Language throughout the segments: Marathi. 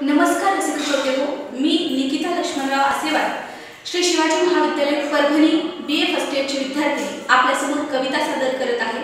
नमस्कार रसिक श्रोते हो, मी निकिता लक्ष्मणराव आसेवार, श्री शिवाजी महाविद्यालय परभणी BA फर्स्ट इयरची विद्यार्थी आपल्यासमोर कविता सादर करत आहे।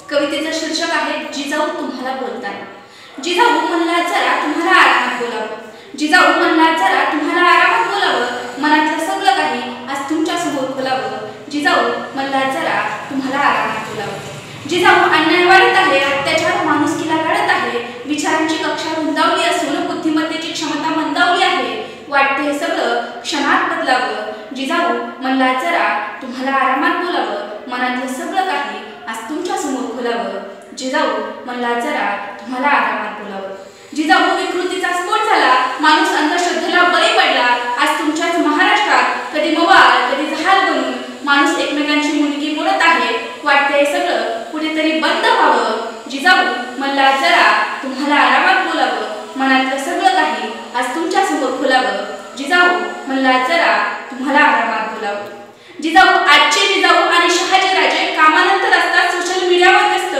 कवितेचं शीर्षक आहे जिजाऊ तुम्हाला बोलताना। जिजाऊ म्हणला जरा तुम्हाला आरामात बोलावं, जिजाऊ म्हणला जरा तुम्हाला आरामात बोलावं, मनातलं सगळं काही आज तुमच्या समोर खोलावं। जिजाऊ म्हणला जरा तुम्हाला आरामात बोलावं। जिजाऊ अन्याय वाढत आहे, अत्याचार माणुसकीला काढत आहे, विचारांची कक्षा रुंदावली असून बुद्धिमत्तेची क्षमता मंदावली आहे, वाटतं हे सगळं क्षणात बदलावं। जिजाऊ म्हणला जरा तुम्हाला आरामात बोलावं, मनातलं सगळं काही आज तुमच्या समोर खोलावं। जिजाऊ म्हणला जरा तुम्हाला आरामात बोलावं। जिजाऊ विकृतीचा स्फोट झाला, माणूस अंधश्रद्धेला बळी पडला, आज तुमच्याच महाराष्ट्रात कधी मवाळ कधी जहाल बनून माणूस एकमेकांची मुलगी मोडत आहे, वाटतं हे सगळं कुठेतरी बंद व्हावं। जिजाऊ म्हणला जरा तुम्हाला आरामात बोलावं, मनातलं सगळं काही आज तुमच्या समोर खोलावं। जिजाऊ म्हणला जरा तुम्हाला आरामात बोलावं। जिजाऊ आजचे जिजाऊ आणि शहाजी राजे कामानंतर असतात सोशल मीडियावर व्यस्त,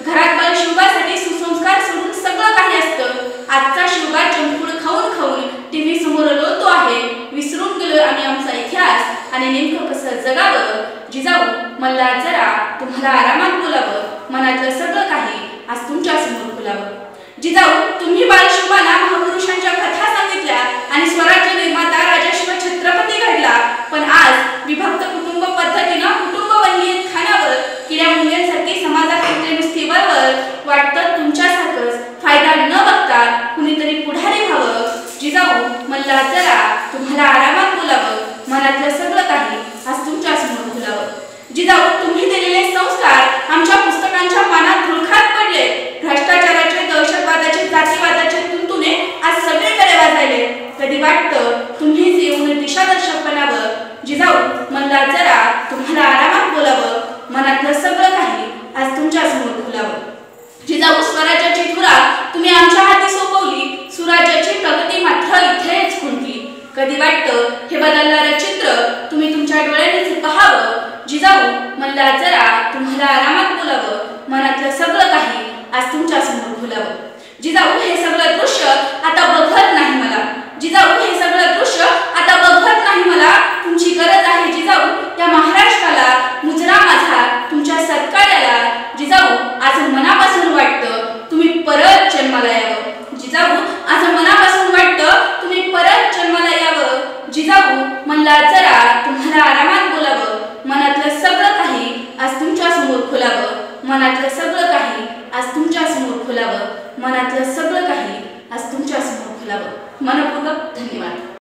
घरात बाल शिवबासाठी सुसंस्कार सोडून सगळं काही असतं। आजचा शिवबा जंक फूड खाऊन खाऊन टीव्ही समोर लोळतो आहे, विसरून गेलो आम्ही आमचा इतिहास आणि नेमकं कसं जगावं। जिजाऊ म्हणला जरा तुम्हाला आरामात बोलावं, मनातलं सगळं काही आज तुमच्या समोर खोलावं। जिजाऊ तुम्ही बाल शिवबाला महापुरुषांच्या कथा सांगितल्या आणि स्वराज्य निर्माता राजर्षी छत्रपती घडला, पण आज विभक्त कुटुंब पद्धतीनं कुटुंब बनली खानावर, किड्या मुंग्यांसारखी समाजात उठले नुसती वरवर, वाटतं तुमच्यासारखंच फायदा न बघता कुणीतरी पुढारी व्हावं। जिजाऊ म्हणला जरा तुम्हाला आरामात बोलावं, मनातलं सगळं काही आज तुमच्या समोर खोलावं। जिजाऊ तुम्ही दिलेले संस्कार आमच्या पुस्तकांच्या पानात धुळखात पडले, भ्रष्टाचाराचे दहशतवादाचे जातीवादाचे तुंतुने आज सगळीकडे वाजायले, कधी वाटतं तुम्हीच येऊन दिशादर्शक बनावं। जिजाऊ म्हणला जरा तुम्हाला आरामात बोलावं, मनातलं सगळं काही आज तुमच्या समोर खोलावं। जिजाऊ स्वराज्याची धुरा तुम्ही आमच्या हाती सोपवली, सुराज्याची प्रगती मात्र इथेच खुंटली, कधी वाटतं हे बदलणारं चित्र तुम्ही तुमच्या डोळ्यांनीच पाहावं। जिजाऊ म्हणला जरा तुम्हाला आरामात बोलावं, मनातलं सगळं काही आज तुमच्या समोर खोलावं। जिजाऊ हे सगळं दृश्य आता बघत नाही मला, जिजाऊ हे सगळं दृश्य आता बघत नाही मला, तुमची गरज आहे जिजाऊ या महाराष्ट्राला, मुजरा माझा तुमच्या सत्कार्याला। जिजाऊ आज मनापासून वाटतं तुम्ही परत जन्माला यावं, जिजाऊ आज मनापासून वाटतं तुम्ही परत जन्माला यावं। जिजाऊ म्हणला जरा तुम्हाला आरामात बोलावं, मनातलं सगळं काही आज तुमच्या समोर खोलावं, मनातलं सगळं काही आज तुमच्या समोर खोलावं, मनातलं सगळं काही आज तुमच्या समोर खोलावं। मनपूर्वक धन्यवाद।